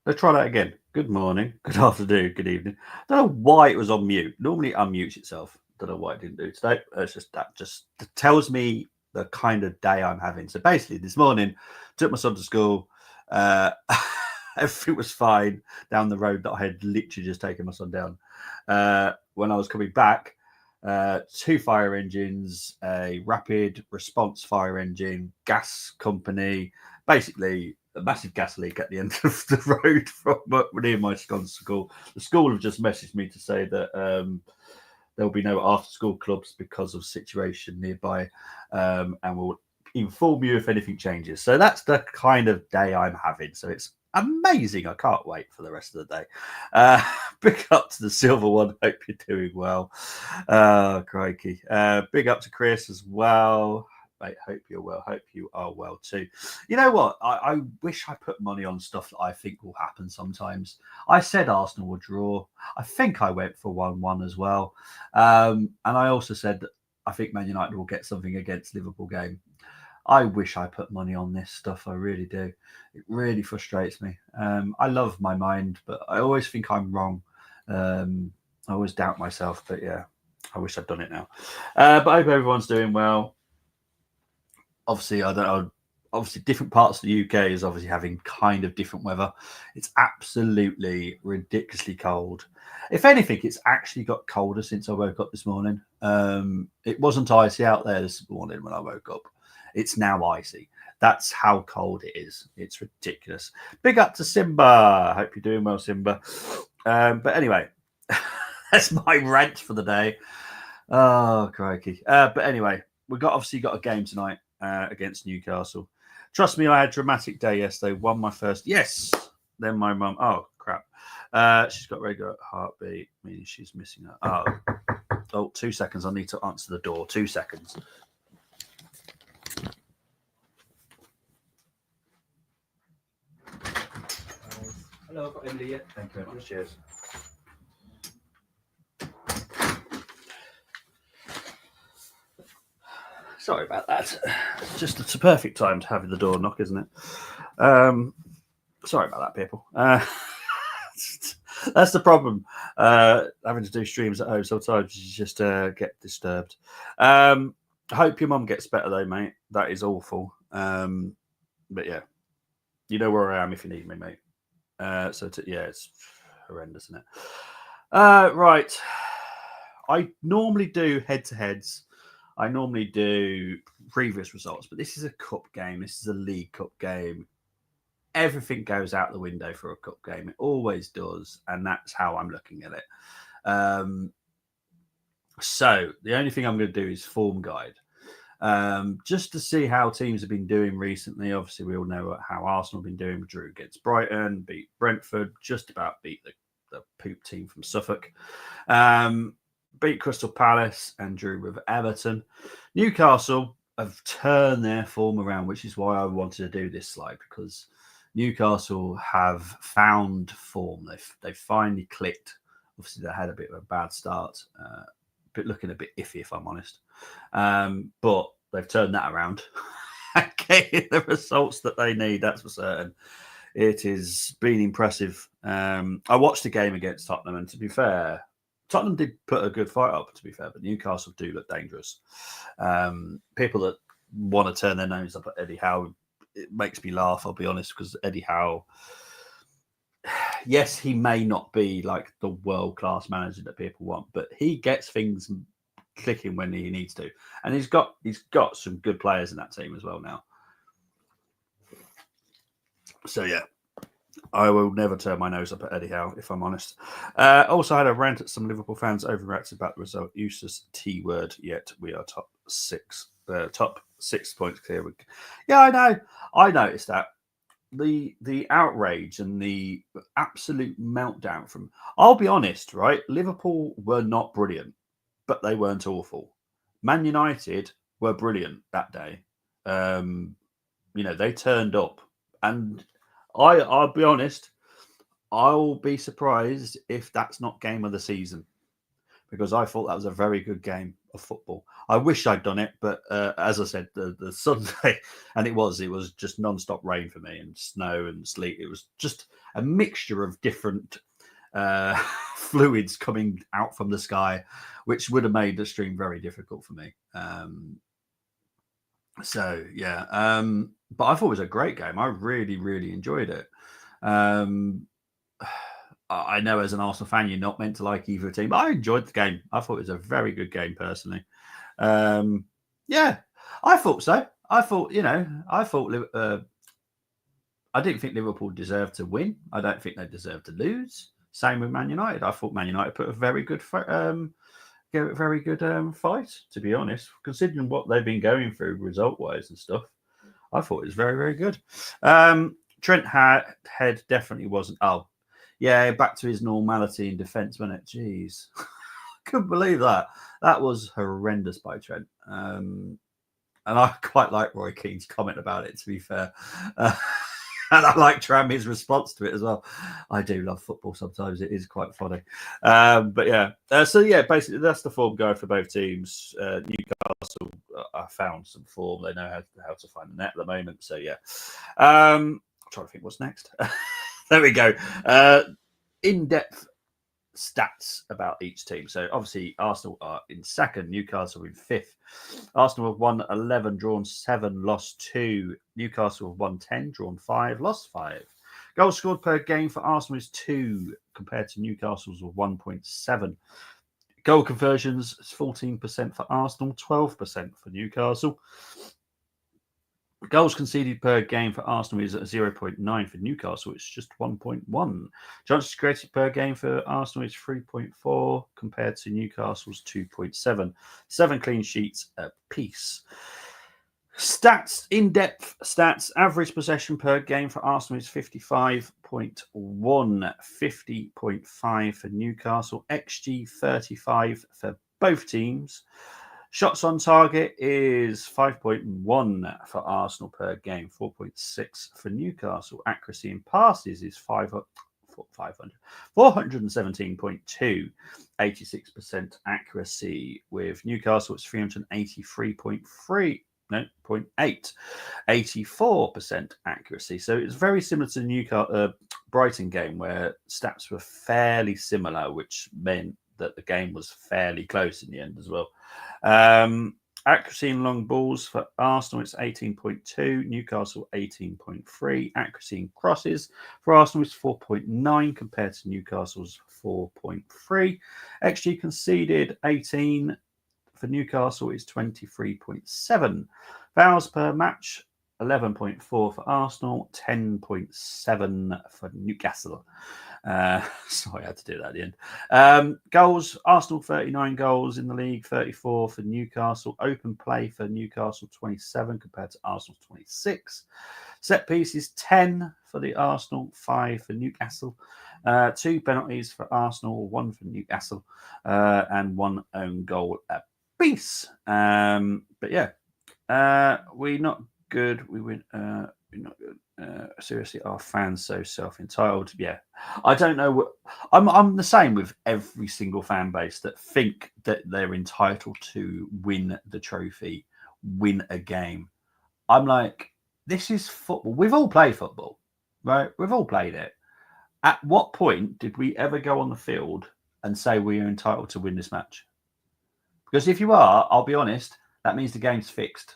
Let's try that again. Good morning, good afternoon, good evening. I don't know why it was on mute. Normally it unmutes itself. Don't know why it didn't do today. It's just that just tells me the kind of day I'm having. So basically, this morning, took my son to school. Uh, everything was fine down the road that I had literally just taken my son down. When I was coming back, two fire engines, a rapid response fire engine, gas company, basically a massive gas leak at the end of the road from near my son's school. The school have just messaged me to say that there will be no after school clubs because of situation nearby, and we'll inform you if anything changes. So that's the kind of day I'm having. So it's amazing. I can't wait for the rest of the day. Big up to the silver one. Hope you're doing well. Crikey. Big up to Chris as well. Mate, hope you're well. Hope you are well too. You know what? I wish I put money on stuff that I think will happen sometimes. I said Arsenal will draw. I think I went for 1-1 as well. And I also said that I think Man United will get something against Liverpool game. I wish I put money on this stuff. I really do. It really frustrates me. I love my mind, but I always think I'm wrong. I always doubt myself, but yeah, I wish I'd done it now. But I hope everyone's doing well. Obviously, I don't know. Obviously, different parts of the UK is obviously having kind of different weather. It's absolutely ridiculously cold. If anything, it's actually got colder since I woke up this morning. It wasn't icy out there this morning when I woke up. It's now icy. That's how cold it is. It's ridiculous. Big up to Simba. I hope you're doing well, Simba. But anyway, that's my rant for the day. Oh, crikey. But anyway, we've obviously got a game tonight against Newcastle. Trust me, I had a dramatic day yesterday. Won my first. Yes. Then my mum. Oh, crap. She's got regular heartbeat, meaning she's missing her. Oh, 2 seconds. I need to answer the door. 2 seconds. Hello, I've got Emily yet. Thank you very much. Cheers. Sorry about that. It's a perfect time to have the door knock, isn't it? Sorry about that, people. That's the problem. Having to do streams at home sometimes you just get disturbed. I hope your mum gets better though, mate. That is awful. But yeah, you know where I am if you need me, mate. It's horrendous, isn't it? Right. I normally do head-to-heads. I normally do previous results, but this is a cup game. This is a League Cup game. Everything goes out the window for a cup game. It always does, and that's how I'm looking at it. So the only thing I'm going to do is form guide, just to see how teams have been doing recently. Obviously, we all know how Arsenal have been doing. We drew against Brighton, beat Brentford, just about beat the poop team from Suffolk. Beat Crystal Palace and drew with Everton. Newcastle have turned their form around, which is why I wanted to do this slide, because Newcastle have found form. They've finally clicked. Obviously, they had a bit of a bad start, looking a bit iffy, if I'm honest. But they've turned that around and getting the results that they need. That's for certain. It has been impressive. I watched the game against Tottenham, and to be fair, Tottenham did put a good fight up, to be fair, but Newcastle do look dangerous. People that want to turn their nose up at Eddie Howe, it makes me laugh, I'll be honest, because Eddie Howe, yes, he may not be like the world-class manager that people want, but he gets things clicking when he needs to. And he's got some good players in that team as well now. So, yeah. I will never turn my nose up at Eddie Howe, if I'm honest. Also had a rant at some Liverpool fans overreacted about the result. Useless T word, yet we are top 6 points clear. Yeah, I know. I noticed that. The outrage and the absolute meltdown from... I'll be honest, right? Liverpool were not brilliant, but they weren't awful. Man United were brilliant that day. They turned up. And... I'll be honest, I'll be surprised if that's not game of the season, because I thought that was a very good game of football. I wish I'd done it, but as I said, the Sunday, and it was just non-stop rain for me, and snow and sleet. It was just a mixture of different fluids coming out from the sky, which would have made the stream very difficult for me. So yeah, but I thought it was a great game. I really, really enjoyed it. I know as an Arsenal fan, you're not meant to like either team, but I enjoyed the game. I thought it was a very good game personally. Yeah, I thought so. I thought, I didn't think Liverpool deserved to win. I don't think they deserved to lose. Same with Man United. I thought Man United put a very good fight, to be honest, considering what they've been going through result-wise and stuff. I thought it was very, very good. Trent Head definitely wasn't. Oh, yeah, back to his normality in defence, wasn't it? Jeez. Couldn't believe that. That was horrendous by Trent. And I quite like Roy Keane's comment about it, to be fair. And I like Trammy's response to it as well. I do love football sometimes. It is quite funny. But yeah. So yeah, basically that's the form going for both teams. Newcastle, I found some form. They know how to find the net at the moment. So yeah. I'm trying to think what's next. There we go. In-depth stats about each team. So obviously Arsenal are in second, Newcastle in fifth. Arsenal have won 11, drawn 7, lost 2. Newcastle have won 10, drawn 5, lost 5. Goals scored per game for Arsenal is 2 compared to Newcastle's with 1.7. Goal conversions is 14% for Arsenal, 12% for Newcastle. Goals conceded per game for Arsenal is at 0.9 for Newcastle. It's just 1.1. Chances created per game for Arsenal is 3.4 compared to Newcastle's 2.7. 7 clean sheets apiece. Stats, in-depth stats. Average possession per game for Arsenal is 55.1, 50.5 for Newcastle. XG 35 for both teams. Shots on target is 5.1 for Arsenal per game, 4.6 for Newcastle. Accuracy in passes is 417.2, 86% accuracy. With Newcastle, it's 383.3. No, 0.8, 84% accuracy. So it's very similar to the Newcastle Brighton game where stats were fairly similar, which meant that the game was fairly close in the end as well. Accuracy in long balls for Arsenal, it's 18.2, Newcastle 18.3. Accuracy in crosses for Arsenal is 4.9 compared to Newcastle's 4.3. XG conceded 18 for Newcastle is 23.7. Fouls per match 11.4 for Arsenal, 10.7 for Newcastle. Sorry, I had to do that at the end. Goals, Arsenal 39 goals in the league, 34 for Newcastle. Open play for Newcastle 27 compared to Arsenal's 26. Set pieces 10 for the Arsenal, 5 for Newcastle. 2 penalties for Arsenal, 1 for Newcastle, and 1 own goal apiece. But yeah, we're not good. We're not good. Seriously, are fans so self-entitled? Yeah, I don't know what I'm the same with every single fan base that think that they're entitled to win the trophy, win a game. I'm like, this is football. We've all played football, right? We've all played it. At what point did we ever go on the field and say we are entitled to win this match? Because if you are, I'll be honest, that means the game's fixed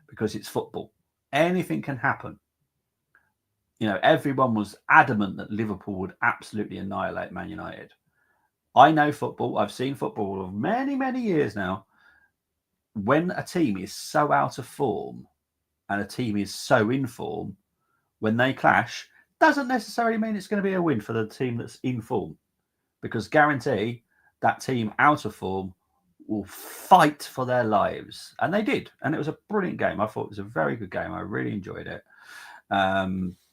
because it's football. Anything can happen. You know, everyone was adamant that Liverpool would absolutely annihilate Man United. I know football. I've seen football for many, many years now. When a team is so out of form and a team is so in form, when they clash, doesn't necessarily mean it's going to be a win for the team that's in form. Because guarantee that team out of form will fight for their lives. And they did. And it was a brilliant game. I thought it was a very good game. I really enjoyed it.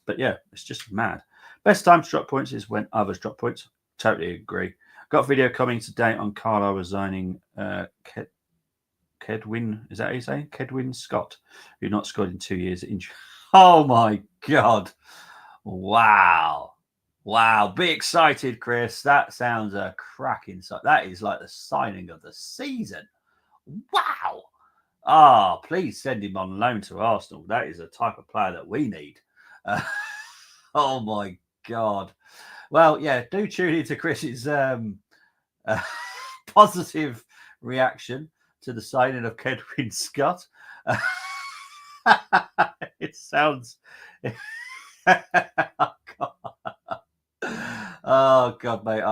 But yeah, it's just mad. Best time to drop points is when others drop points. Totally agree. Got a video coming today on Carlisle resigning Kedwin. Is that how you say? Kedwin Scott, who not scored in 2 years. Oh my God. Wow. Be excited, Chris. That sounds a cracking sight. That is like the signing of the season. Wow. Ah, please send him on loan to Arsenal. That is a type of player that we need. Oh my God. Well, yeah, do tune into Chris's positive reaction to the signing of Kedwin Scott. It sounds. Oh God, mate!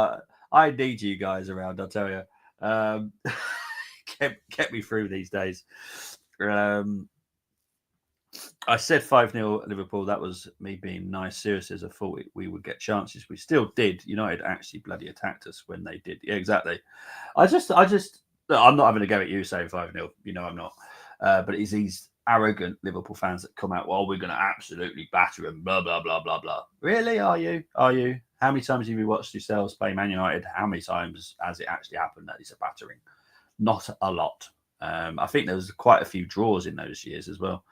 I need you guys around. I'll tell you. Kept me through these days. I said 5-0 Liverpool. That was me being nice. Seriously, as I thought we would get chances. We still did. United actually bloody attacked us when they did. Yeah, exactly. I just, look, I'm not having a go at you saying 5-0. You know I'm not. But it's these arrogant Liverpool fans that come out, well, we're going to absolutely batter them, blah, blah, blah, blah, blah. Really? Are you? Are you? How many times have you watched yourselves play Man United? How many times has it actually happened that it's a battering? Not a lot. I think there was quite a few draws in those years as well.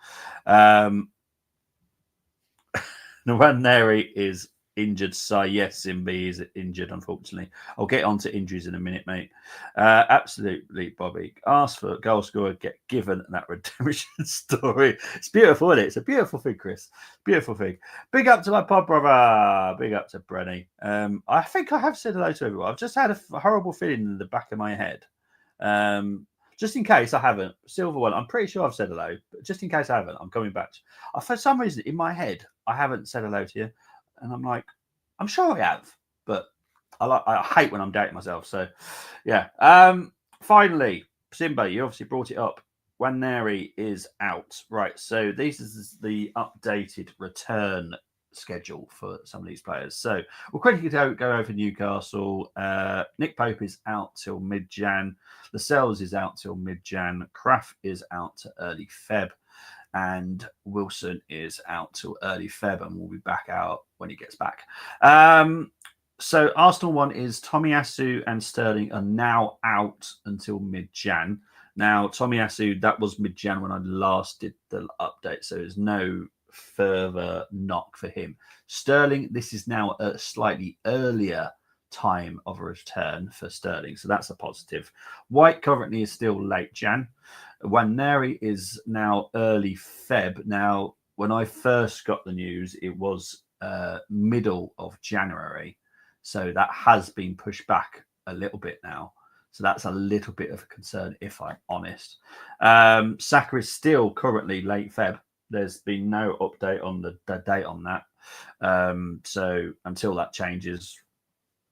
Nwaneri is injured. Yes, Simbi is injured, unfortunately. I'll get on to injuries in a minute, mate. Absolutely, Bobby. Ask for a goal scorer, get given that redemption story. It's beautiful, isn't it? It's a beautiful thing, Chris. Beautiful thing. Big up to my pod brother. Big up to Brenny. I think I have said hello to everyone. I've just had a horrible feeling in the back of my head. Just in case I haven't, Silver One, I'm pretty sure I've said hello, but just in case I haven't, I'm coming back. For some reason, in my head, I haven't said hello to you. And I'm like, I'm sure I have, but I hate when I'm doubting myself. So, yeah. Finally, Simba, you obviously brought it up. Nwaneri is out. Right, so this is the updated return schedule for some of these players. So we'll quickly go over Newcastle. Nick Pope is out till mid-Jan. Lascelles is out till mid-Jan. Kraft is out to early Feb. And Wilson is out till early Feb and will be back out when he gets back. So Arsenal one is Tomiyasu and Sterling are now out until mid-Jan. Now, Tomiyasu, that was mid-Jan when I last did the update, so there's no further knock for him. Sterling, this is now a slightly earlier time of a return for Sterling, so that's a positive. White currently is still late Jan. Nwaneri is now early Feb. Now, when I first got the news, it was middle of January, so that has been pushed back a little bit now. So that's a little bit of a concern, if I'm honest. Saka is still currently late Feb. There's been no update on the date on that. So until that changes,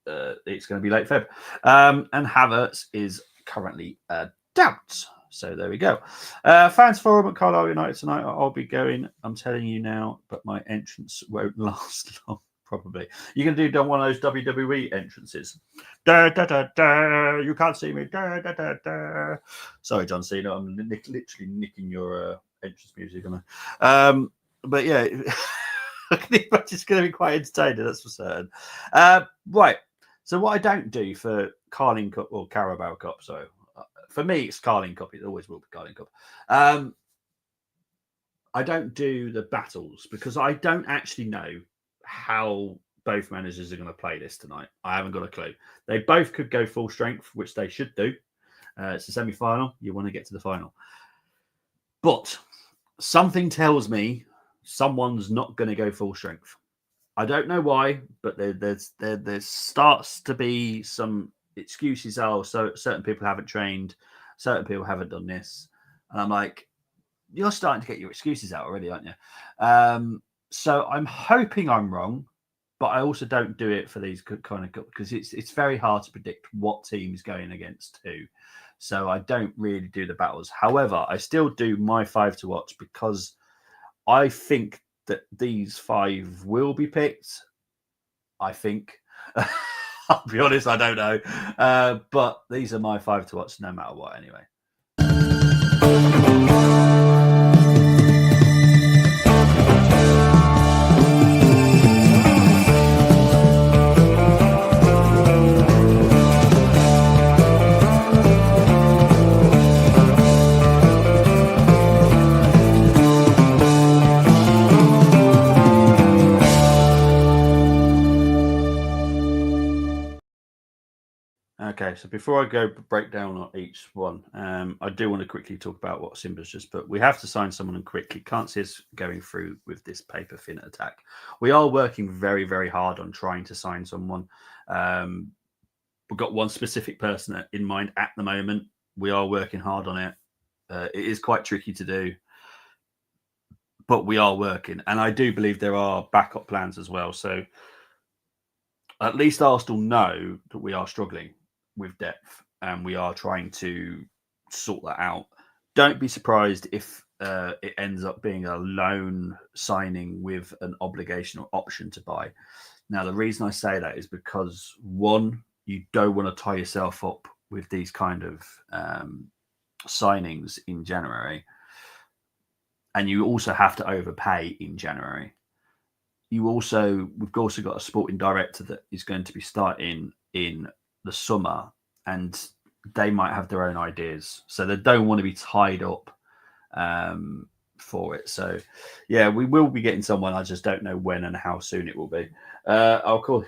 it's going to be late Feb. And Havertz is currently a doubt. So there we go. Fans forum at Carlisle United tonight. I'll be going. I'm telling you now, but my entrance won't last long. Probably. You can do one of those WWE entrances. Da, da, da, da. You can't see me. Da, da, da, da. Sorry, John Cena. I'm literally nicking your entrance music. But yeah, I can imagine it's going to be quite entertaining. That's for certain. Right. So what I don't do for Carling Cup or Carabao Cup, so for me it's Carling Cup. It always will be Carling Cup. I don't do the battles because I don't actually know how both managers are going to play this tonight. I haven't got a clue. They both could go full strength, which they should do. It's a semi-final. You want to get to the final. But something tells me someone's not going to go full strength. I don't know why, but there starts to be some excuses. Oh, so certain people haven't trained, certain people haven't done this. And I'm like, you're starting to get your excuses out already, aren't you? So I'm hoping I'm wrong, but I also don't do it for these kind of because it's very hard to predict what team is going against who. So I don't really do the battles. However, I still do my 5 to watch because I think that these 5 will be picked. I think. I'll be honest, I don't know. But these are my 5 to watch no matter what anyway. Okay, so before I go break down on each one, I do want to quickly talk about what Simba's just put. We have to sign someone quickly. Can't see us going through with this paper thin attack. We are working very, very hard on trying to sign someone. We've got one specific person in mind at the moment. We are working hard on it. It is quite tricky to do, but we are working. And I do believe there are backup plans as well. So at least Arsenal know that we are struggling with depth and we are trying to sort that out. Don't be surprised if it ends up being a loan signing with an obligational option to buy. Now, the reason I say that is because, one, you don't want to tie yourself up with these kind of signings in January. And you also have to overpay in January. We've also got a sporting director that is going to be starting in the summer, and they might have their own ideas, so they don't want to be tied up for it. So yeah, we will be getting someone. I just don't know when and how soon it will be. I'll call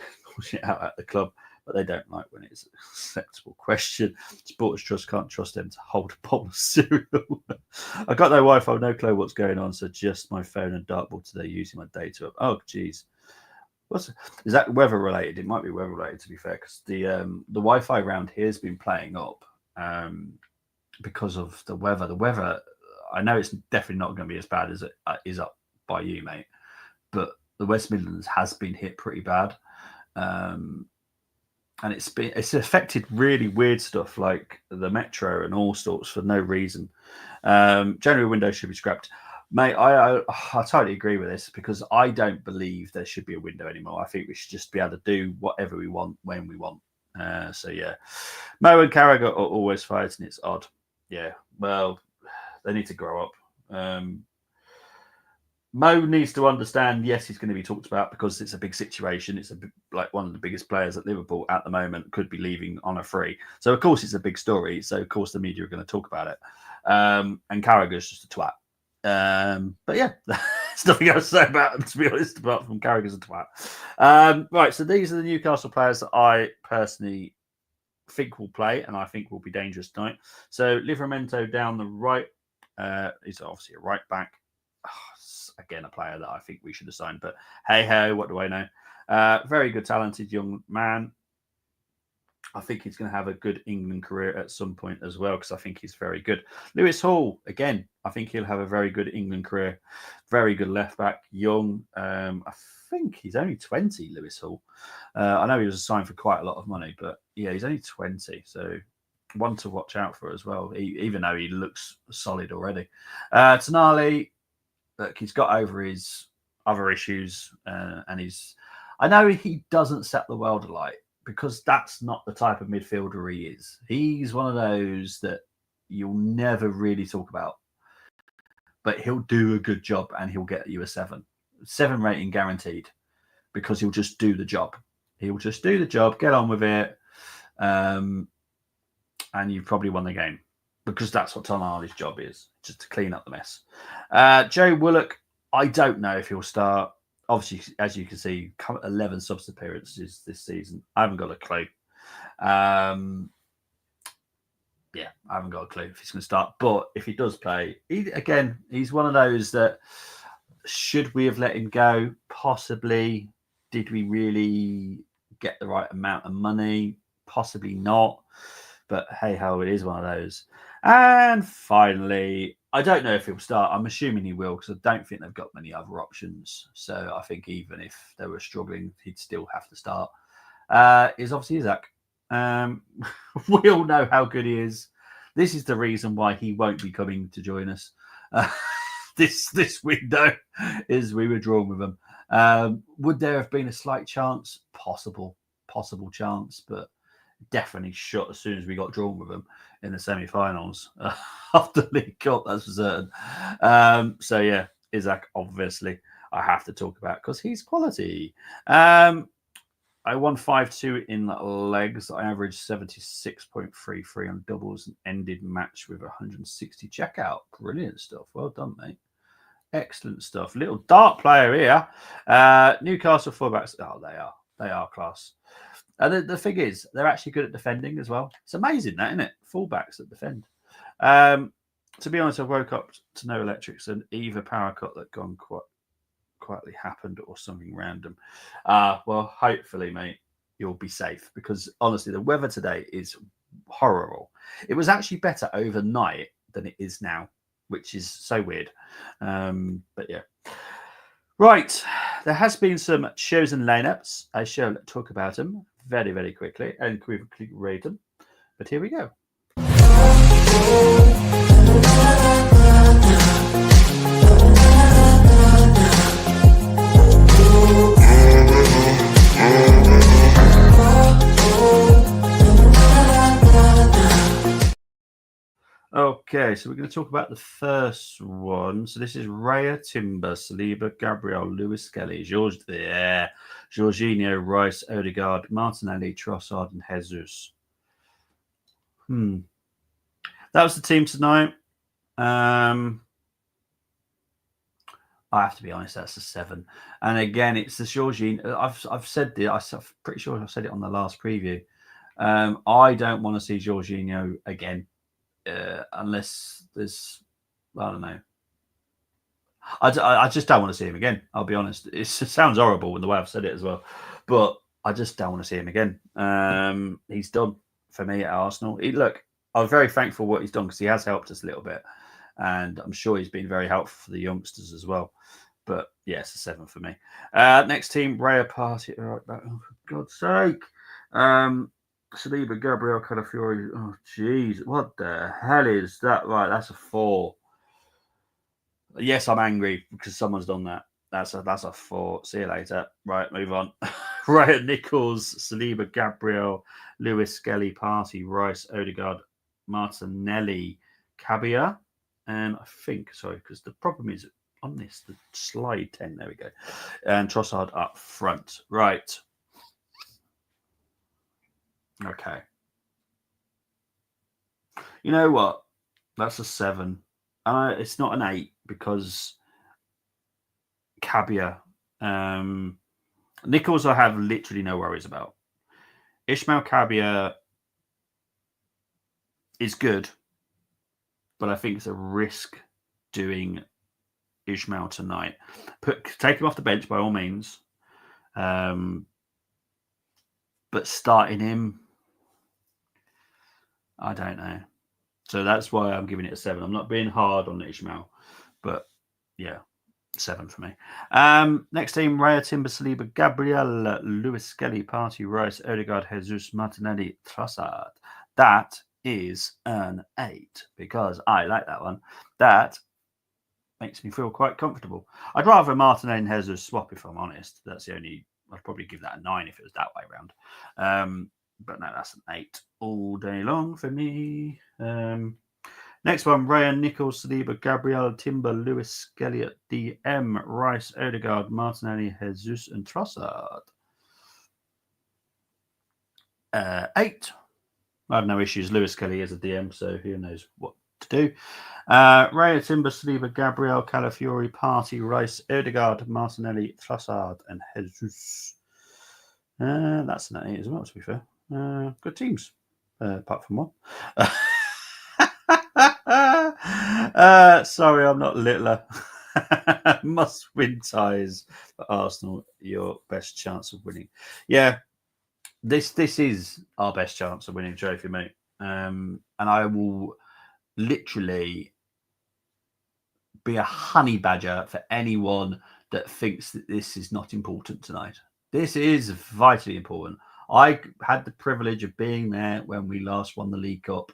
it out at the club, but they don't like when it's a sensible question. Supporters Trust can't trust them to hold a bowl of cereal. I got no Wi-Fi, no clue what's going on, so just my phone and dartboard today using my data. Oh, geez. Is that weather related? It might be weather related, to be fair, because the Wi-Fi around here has been playing up because of the weather. The weather, I know it's definitely not going to be as bad as it is up by you, mate, but the West Midlands has been hit pretty bad. And it's affected really weird stuff like the metro and all sorts for no reason. January window should be scrapped, mate. I totally agree with this because I don't believe there should be a window anymore. I think we should just be able to do whatever we want when we want. So yeah, Mo and Carragher are always fighting. It's odd. Yeah, well, they need to grow up. Mo needs to understand, yes, he's going to be talked about because it's a big situation. It's like one of the biggest players at Liverpool at the moment could be leaving on a free. So, of course, it's a big story. So, of course, the media are going to talk about it. And Carragher's just a twat. But, yeah, there's nothing else to say about him, to be honest, apart from Carragher's a twat. Right, so these are the Newcastle players that I personally think will play and I think will be dangerous tonight. So, Livramento down the right. He's obviously a right back. Again, a player that I think we should have signed, but hey ho, what do I know? Very good, talented young man. I think he's going to have a good England career at some point as well because I think he's very good. Lewis Hall, again, I think he'll have a very good England career. Very good left back, young. I think he's only 20, Lewis Hall. I know he was signed for quite a lot of money, but yeah, he's only 20, so one to watch out for as well, even though he looks solid already. Tonali, look, he's got over his other issues, and I know he doesn't set the world alight because that's not the type of midfielder he is. He's one of those that you'll never really talk about, but he'll do a good job and he'll get you a 7 rating guaranteed because he'll just do the job. He'll just do the job, get on with it, and you've probably won the game. Because that's what Tonali's job is, just to clean up the mess. Joe Willock, I don't know if he'll start. Obviously, as you can see, 11 subs appearances this season. I haven't got a clue. I haven't got a clue if he's going to start. But if he does play, he's one of those that should we have let him go? Possibly. Did we really get the right amount of money? Possibly not. But hey ho, it is one of those. And finally, I don't know if he'll start. I'm assuming he will because I don't think they've got many other options. So I think even if they were struggling, he'd still have to start. Is obviously Isaac. We all know how good he is. This is the reason why he won't be coming to join us. This window is we were drawn with him. Would there have been a slight chance? Possible chance, but definitely shut as soon as we got drawn with them in the semi-finals of the League Cup, that's for certain. So yeah, Isaac, obviously, I have to talk about because he's quality. I won 5-2 in legs. I averaged 76.33 on doubles and ended match with 160 checkout. Brilliant stuff. Well done, mate. Excellent stuff. Little dart player here. Newcastle fullbacks. Oh, they are class. And the thing is, they're actually good at defending as well. It's amazing, that, isn't it? Fullbacks that defend. To be honest, I woke up to no electrics and either power cut that gone quietly happened or something random. Well, hopefully, mate, you'll be safe, because honestly, the weather today is horrible. It was actually better overnight than it is now, which is so weird. But yeah. Right, there has been some shows and lineups. I shall talk about them very, very quickly and quickly rate them. But here we go. Okay, so we're going to talk about the first one. So this is Raya, Timber, Saliba, Gabriel, Lewis Skelly, Jorginho, Rice, Odegaard, Martinelli, Trossard, and Jesus. That was the team tonight. I have to be honest, that's a 7. And again, it's the Jorginho. I've said this. I'm pretty sure I said it on the last preview. I don't want to see Jorginho again. Unless there's, I don't know. I just don't want to see him again. I'll be honest. It sounds horrible in the way I've said it as well, but I just don't want to see him again. He's done for me at Arsenal. Look, I'm very thankful for what he's done, because he has helped us a little bit, and I'm sure he's been very helpful for the youngsters as well. But yeah, it's a 7 for me. Next team, Raya Party. Oh, for God's sake. Saliba, Gabriel, Calafiori. Oh, jeez. What the hell is that? Right, that's a 4. Yes, I'm angry because someone's done that. That's a 4. See you later. Right, move on. Ryan Nichols, Saliba, Gabriel, Lewis, Skelly, Party, Rice, Odegaard, Martinelli, Cabia. And I think, sorry, because the problem is on this, the slide 10, there we go. And Trossard up front. Right. Okay. You know what? That's a 7. It's not an 8 because Cabia. Nichols I have literally no worries about. Ismail Cabia is good, but I think it's a risk doing Ismail tonight. Take him off the bench by all means. But starting him, I don't know. So that's why I'm giving it a 7. I'm not being hard on Ishmael, but yeah, 7 for me. Next team, Raya, Timber, Saliba, Gabriel, Lewis Skelly, Party, Rice, Odegaard, Jesus, Martinelli, Trossard. That is an 8 because I like that one. That makes me feel quite comfortable. I'd rather Martinelli and Jesus swap, if I'm honest. That's the only... I'd probably give that a 9 if it was that way around. But no, that's an 8 all day long for me. Next one, Ryan, Nichols, Saliba, Gabriel, Timber, Lewis, Skelly at DM, Rice, Odegaard, Martinelli, Jesus, and Trossard. 8. I have no issues. Lewis Skelly is a DM, so who knows what to do. Raya, Timber, Saliba, Gabriel, Calafiori, Party, Rice, Odegaard, Martinelli, Trossard, and Jesus. That's an 8 as well, to be fair. Good teams, apart from one. Sorry, I'm not littler. Must-win ties for Arsenal. Your best chance of winning. Yeah, this is our best chance of winning trophy, mate. And I will literally be a honey badger for anyone that thinks that this is not important tonight. This is vitally important. I had the privilege of being there when we last won the League Cup,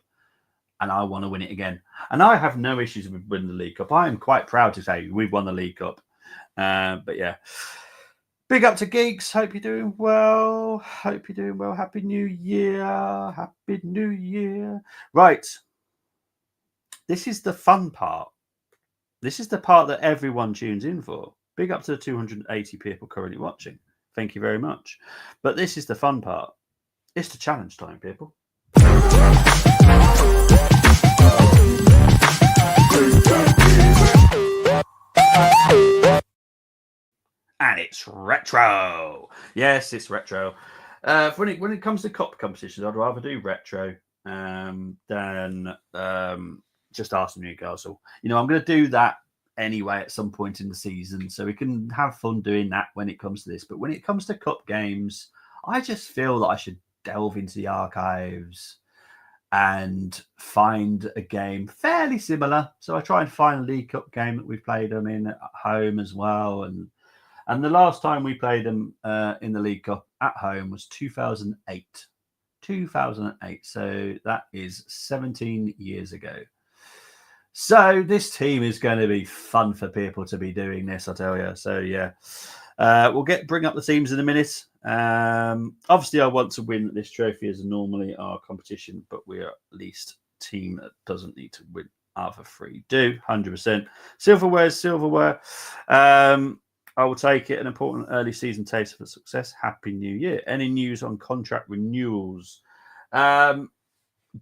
and I want to win it again. And I have no issues with winning the League Cup. I am quite proud to say we've won the League Cup. But yeah, big up to Geeks. Hope you're doing well. Hope you're doing well. Happy New Year. Happy New Year. Right. This is the fun part. This is the part that everyone tunes in for. Big up to the 280 people currently watching. Thank you very much. But this is the fun part. It's the challenge time, people. And it's retro. Yes, it's retro. When it comes to cup competitions, I'd rather do retro than just Arsenal Newcastle. You know, I'm going to do that anyway at some point in the season, so we can have fun doing that when it comes to this. But when it comes to cup games, I just feel that I should delve into the archives and find a game fairly similar. So I try and find a League Cup game that we've played them in at home as well, and the last time we played them in the League Cup at home was 2008. 2008. So that is 17 years ago. So this team is going to be fun for people to be doing this, I tell you. So yeah, we'll bring up the teams in a minute. Obviously, I want to win this trophy as normally our competition, but we're at least a team that doesn't need to win. Other three do 100%. Silverware is silverware. I will take it. An important early season taste for success. Happy New Year. Any news on contract renewals?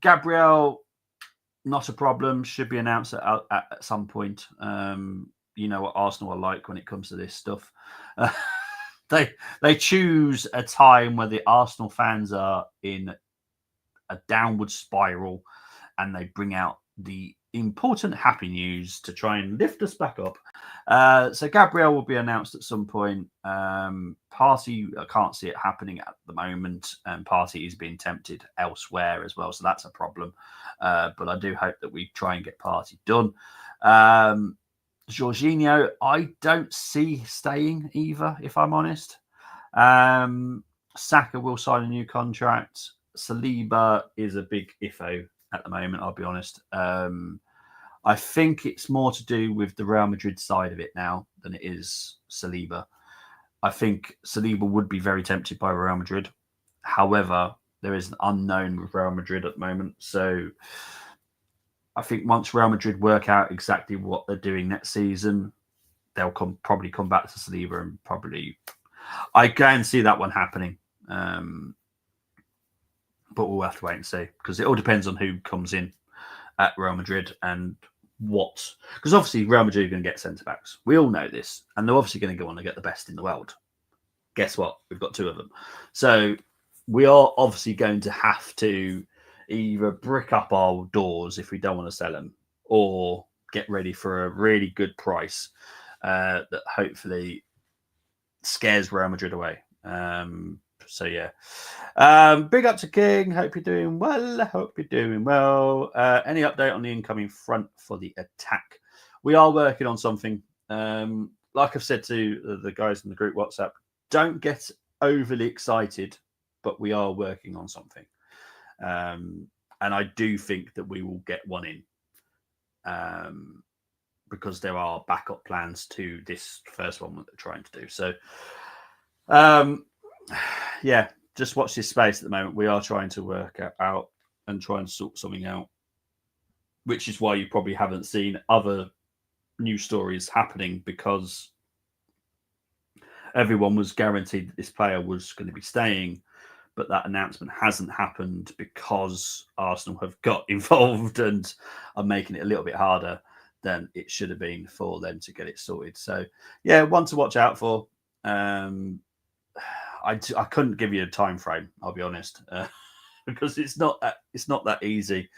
Gabriel, not a problem. Should be announced at some point. You know what Arsenal are like when it comes to this stuff. They choose a time where the Arsenal fans are in a downward spiral, and they bring out the important happy news to try and lift us back up. So Gabriel will be announced at some point. Party, I can't see it happening at the moment, and Party is being tempted elsewhere as well, so that's a problem. But I do hope that we try and get Party done. Jorginho, I don't see staying either, if I'm honest. Saka will sign a new contract. Saliba is a big ifo at the moment, I'll be honest. I think it's more to do with the Real Madrid side of it now than it is Saliba. I think Saliba would be very tempted by Real Madrid. However, there is an unknown with Real Madrid at the moment. So I think once Real Madrid work out exactly what they're doing next season, they'll probably come back to Saliba and probably... I can see that one happening. But we'll have to wait and see, because it all depends on who comes in at Real Madrid and what. Because obviously Real Madrid are going to get centre-backs. We all know this. And they're obviously going to go on to get the best in the world. Guess what? We've got two of them. So we are obviously going to have to either brick up our doors if we don't want to sell them, or get ready for a really good price that hopefully scares Real Madrid away. So yeah, big up to King. Hope you're doing well. Any update on the incoming front for the attack? We are working on something. Like I've said to the guys in the group WhatsApp, don't get overly excited, but we are working on something. And I do think that we will get one in, because there are backup plans to this first one that they're trying to do. So, yeah, just watch this space at the moment. We are trying to work out and try and sort something out, which is why you probably haven't seen other news stories happening, because everyone was guaranteed that this player was going to be staying, but that announcement hasn't happened because Arsenal have got involved and are making it a little bit harder than it should have been for them to get it sorted. So, yeah, one to watch out for. I couldn't give you a time frame, I'll be honest, because it's not that easy.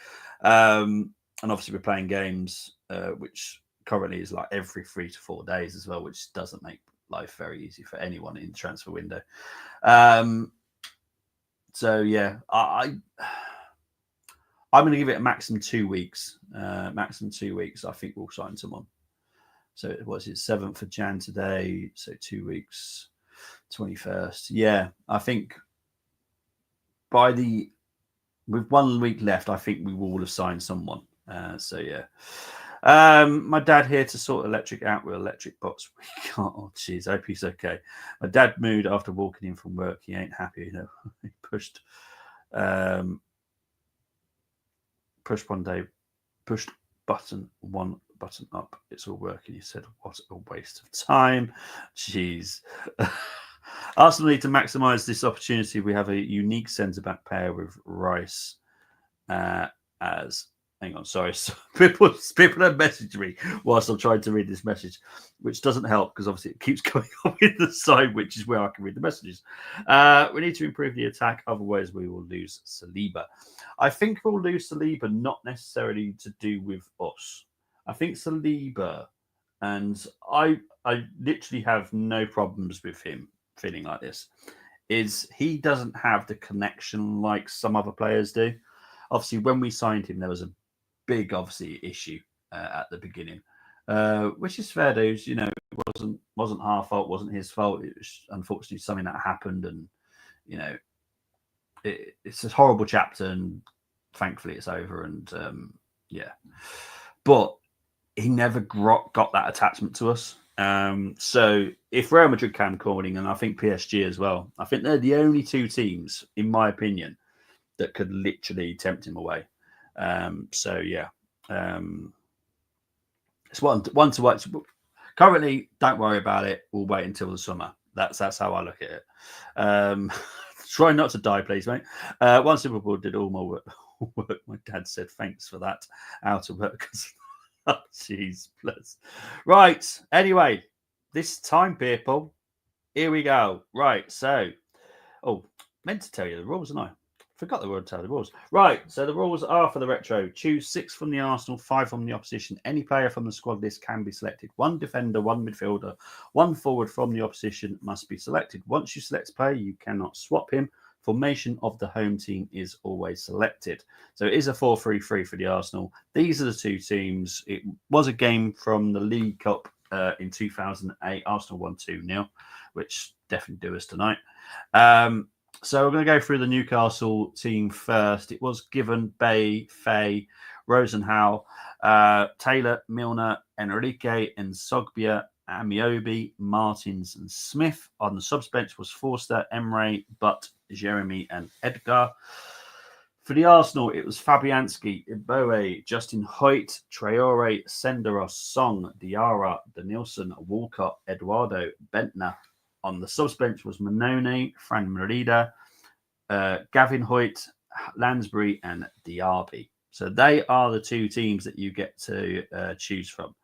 And obviously we're playing games, which currently is like every 3 to 4 days as well, which doesn't make life very easy for anyone in the transfer window. So yeah, I'm going to give it a maximum 2 weeks. Maximum 2 weeks. I think we'll sign someone. So it was 7th of Jan today. So 2 weeks, 21st. Yeah, I think with 1 week left, I think we will have signed someone. So yeah. My dad here to sort electric out with electric box. We can't. Oh, jeez. I hope he's okay. My dad moved after walking in from work. He ain't happy. You know, he pushed one button up. It's all working. He said, "What a waste of time." Jeez. Arsenal need to maximise this opportunity. We have a unique centre back pair with Rice as hang on, sorry. So people have messaged me whilst I'm trying to read this message, which doesn't help because obviously it keeps going on in the side, which is where I can read the messages. We need to improve the attack, otherwise we will lose Saliba. I think we'll lose Saliba not necessarily to do with us. I think Saliba, and I literally have no problems with him feeling like this, is he doesn't have the connection like some other players do. Obviously, when we signed him, there was a big, obviously, issue at the beginning, which is fair dues. You know, it wasn't our fault, wasn't his fault. It was unfortunately something that happened, and you know, it's a horrible chapter, and thankfully it's over. And yeah, but he never got that attachment to us. So if Real Madrid can calling, and I think PSG as well, I think they're the only two teams, in my opinion, that could literally tempt him away. So yeah, it's one to watch. Currently, don't worry about it. We'll wait until the summer. That's how I look at it. Try not to die, please, mate. Once Liverpool did all my work, my dad said thanks for that. Out of work. Oh, jeez, bless. Right. Anyway, this time, people. Here we go. Right. So, meant to tell you the rules, didn't I? Forgot the word to tell the rules. Right. So the rules are for the retro. Choose 6 from the Arsenal, 5 from the opposition. Any player from the squad list can be selected. 1 defender, 1 midfielder, 1 forward from the opposition must be selected. Once you select a player, you cannot swap him. Formation of the home team is always selected. So it is a 4-3-3 for the Arsenal. These are the two teams. It was a game from the League Cup in 2008. Arsenal won 2-0, which definitely do us tonight. So we're going to go through the Newcastle team first. It was given Bay, Faye, Rosenhau, Taylor, Milner, Enrique, and Sogbia, Amiobi, Martins, and Smith. On the subs bench was Forster, Emre, Butt, Jeremy, and Edgar. For the Arsenal, it was Fabianski, Iboe, Justin Hoyt, Traore, Senderos, Song, Diarra, Danielson, Walcott, Eduardo, Bentner. On the subs bench was Manone, Fran Merida, Gavin Hoyt, Lansbury, and Diaby. So they are the two teams that you get to choose from.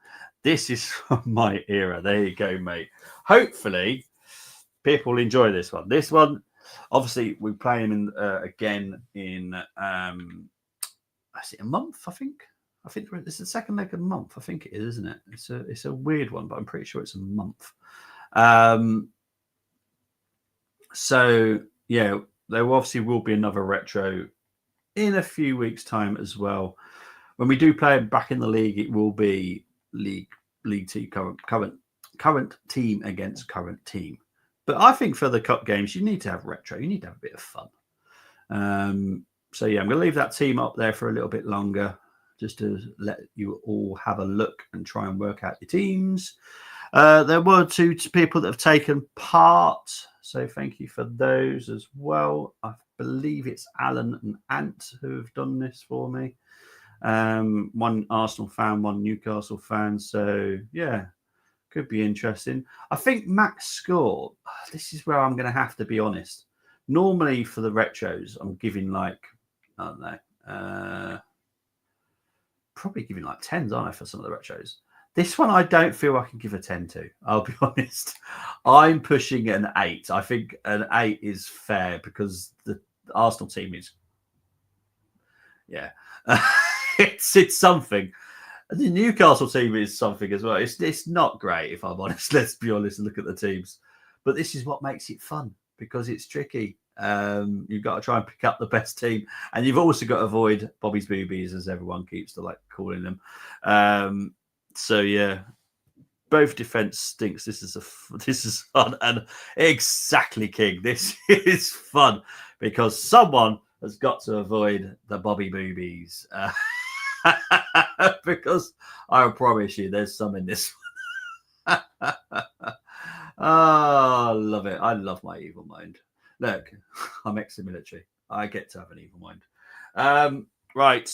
This is from my era. There you go, mate. Hopefully, people enjoy this one. This one, obviously, we play him in again in is it a month? I think this is the second leg of the month. I think it is, isn't it? It's a weird one, but I'm pretty sure it's a month. So yeah, there obviously will be another retro in a few weeks' time as well. When we do play back in the league, it will be league team current team against current team. But I think for the cup games, you need to have retro. You need to have a bit of fun. So yeah, I'm going to leave that team up there for a little bit longer, just to let you all have a look and try and work out your teams. There were 2 people that have taken part, so thank you for those as well. I believe it's Alan and Ant who have done this for me. 1 Arsenal fan, 1 Newcastle fan. So yeah, could be interesting. I think max score, this is where I'm going to have to be honest. Normally for the retros, I'm giving like, I don't know, probably giving like 10s, aren't I, for some of the retros? This one, I don't feel I can give a 10 to. I'll be honest. I'm pushing an 8. I think an 8 is fair because the Arsenal team is, yeah, it's something. The Newcastle team is something as well. It's not great, if I'm honest. Let's be honest and look at the teams. But this is what makes it fun because it's tricky. You've got to try and pick up the best team, and you've also got to avoid Bobby's boobies, as everyone keeps to like calling them. So yeah, both defense stinks. This is fun, and exactly, King. This is fun because someone has got to avoid the Bobby boobies. Because I promise you, there's some in this one. Oh, love it. I love my evil mind. Look, I'm ex-military. I get to have an evil mind. Right.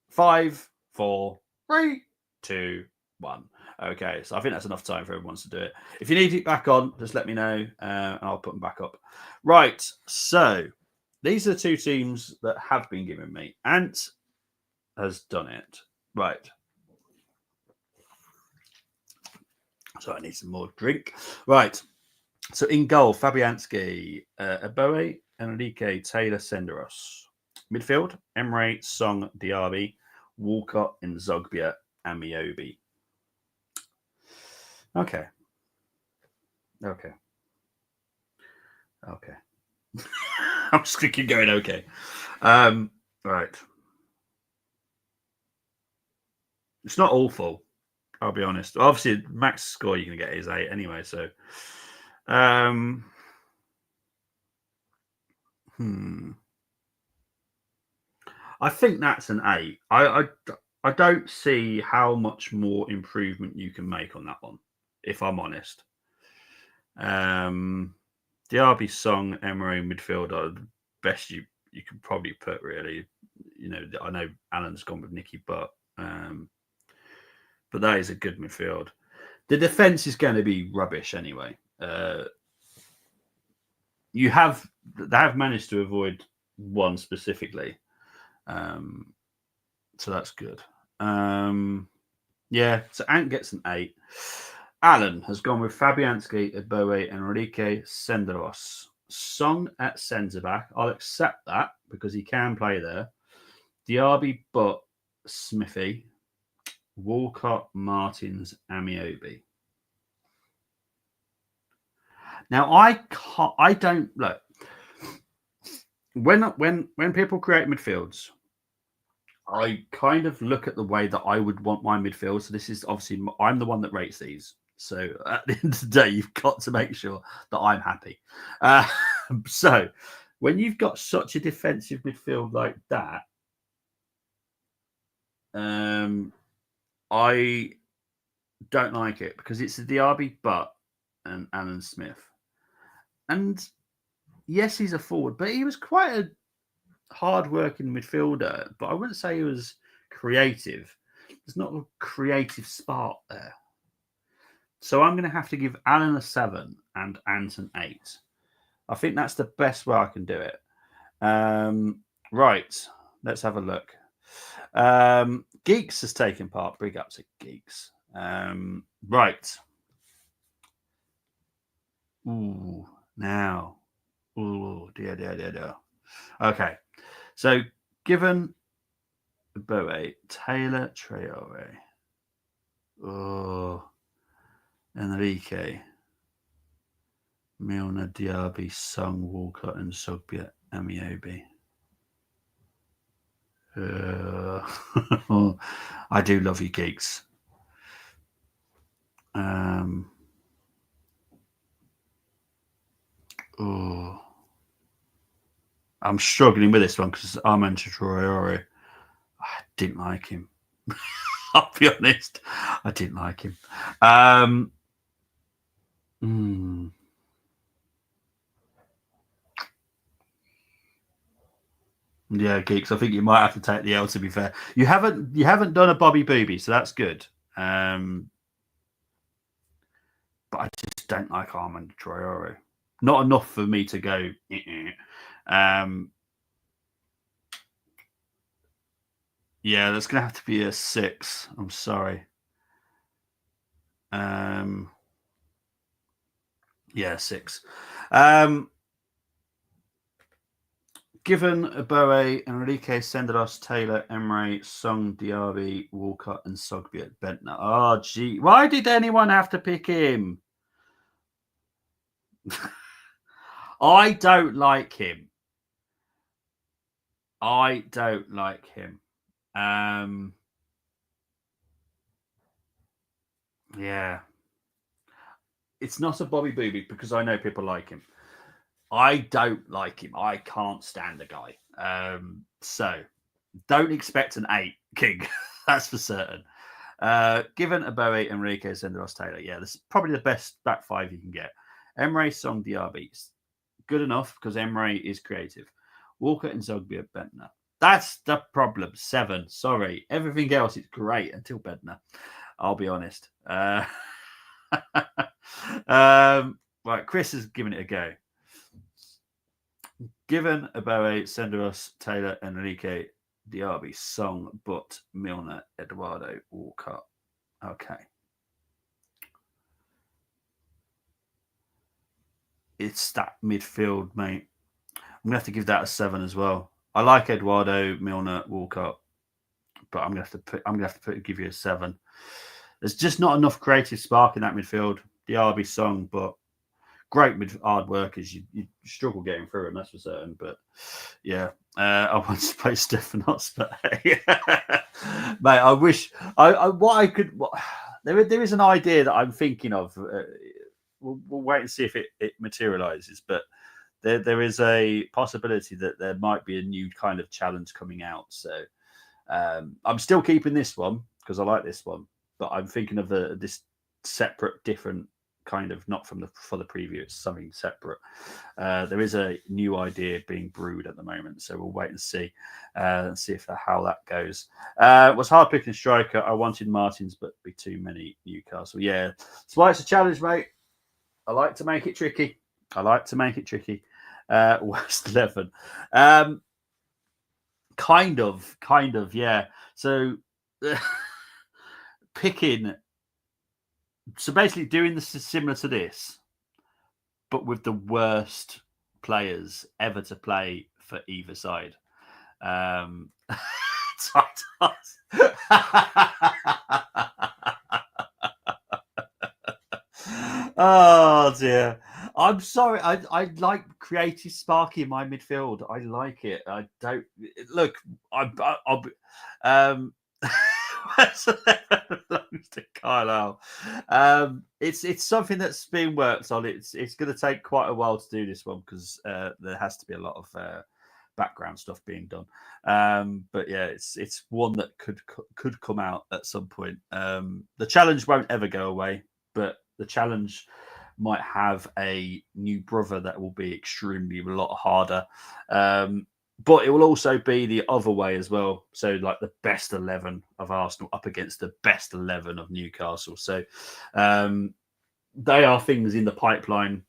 5, 4, 3, 2, 1. Okay, so I think that's enough time for everyone to do it. If you need it back on, just let me know, and I'll put them back up. Right, so these are the 2 teams that have been given me. Ant has done it. Right. So I need some more drink. Right. So in goal, Fabianski, Eboe, Enrique, Taylor, Senderos. Midfield, Emre, Song, Diaby, Walcott, Nzogbia, Amiobi. Okay. Okay. Okay. I'm just going to keep going. Okay. Right. It's not awful. I'll be honest. Obviously, max score you're going to get is 8 anyway. So, I think that's an 8. I don't see how much more improvement you can make on that one, if I'm honest. Diaby, Song, Emery, midfield are the best you could probably put, really. I know Alan's gone with Nicky Butt, but that is a good midfield. The defense is going to be rubbish anyway. They have managed to avoid one specifically, so that's good. Yeah, so Ant gets an 8. Alan has gone with Fabianski, Eboe, Enrique, Senderos. Song at centre back. I'll accept that because he can play there. Diaby, Butt, Smithy, Walcott, Martins, Amiobi. Now I don't look when people create midfields. I kind of look at the way that I would want my midfield. So this is obviously I'm the one that rates these. So at the end of the day, you've got to make sure that I'm happy. So when you've got such a defensive midfield like that, I don't like it because it's the Diaby, Butt, and Alan Smith. And yes, he's a forward, but he was quite a hard-working midfielder. But I wouldn't say he was creative. There's not a creative spark there. So I'm going to have to give Alan a 7 and Ant an 8. I think that's the best way I can do it. Right, let's have a look. Geeks has taken part. Big ups to Geeks. Right. Ooh, now. Ooh, dear. Okay. So, given Boe, Taylor, Traore. Oh, Enrique. Milner, Diaby, Sung, Walcott, and Sogbia, Amiobi. I do love you, geeks. I'm struggling with this one because Armand Traore. I didn't like him. I'll be honest. I didn't like him. Yeah, geeks. I think you might have to take the L. To be fair, you haven't done a Bobby Booby, so that's good. But I just don't like Armand Traore. Not enough for me to go. Yeah, that's gonna have to be a 6. I'm sorry. Yeah, 6. Given Eboe, Enrique, Senderos, Taylor, Emre, Song, Diaby, Walcott, and Sogbia Bentner. Oh, gee. Why did anyone have to pick him? I don't like him. Yeah. It's not a Bobby Booby because I know people like him. I don't like him. I can't stand the guy. So don't expect an 8, King. That's for certain. Given Eboe, Enrique, Senderos, Taylor. Yeah, this is probably the best back 5 you can get. Emre, Song, Diaby. Good enough because Emre is creative. Walker and Zogbia, Bentner. That's the problem. 7. Sorry. Everything else is great until Bentner. I'll be honest. Right, Chris has given it a go. Given Eboe, Senderos, Taylor, Enrique, Diaby, Song, Butt, Milner, Eduardo, Walcott. Okay. It's that midfield, mate. I'm gonna have to give that a 7 as well. I like Eduardo, Milner, Walcott, but I'm gonna have to give you a 7. There's just not enough creative spark in that midfield. Diaby, Song, but great hard workers. You struggle getting through them, that's for certain. But yeah, I want to play Stefanos, but mate, I wish there is an idea that I'm thinking of. We'll wait and see if it materializes, but there is a possibility that there might be a new kind of challenge coming out. So I'm still keeping this one because I like this one, but I'm thinking of this separate, different kind of, not for the preview. It's something separate. There is a new idea being brewed at the moment, so we'll wait and see how that goes. It was hard picking striker. I wanted Martins, but be too many Newcastle. Yeah, that's why it's a challenge, mate. I like to make it tricky. West 11. Kind of, yeah. So picking, so basically doing this is similar to this, but with the worst players ever to play for either side. Oh dear. I'm sorry. I like creative sparky in my midfield. I like it. I don't look. I'll be. Belongs to Carlisle. It's something that's being worked on. It's going to take quite a while to do this one because there has to be a lot of background stuff being done. But yeah, it's one that could come out at some point. The challenge won't ever go away, but the challenge might have a new brother that will be extremely a lot harder. But it will also be the other way as well. So like the best 11 of Arsenal up against the best 11 of Newcastle. So they are things in the pipeline,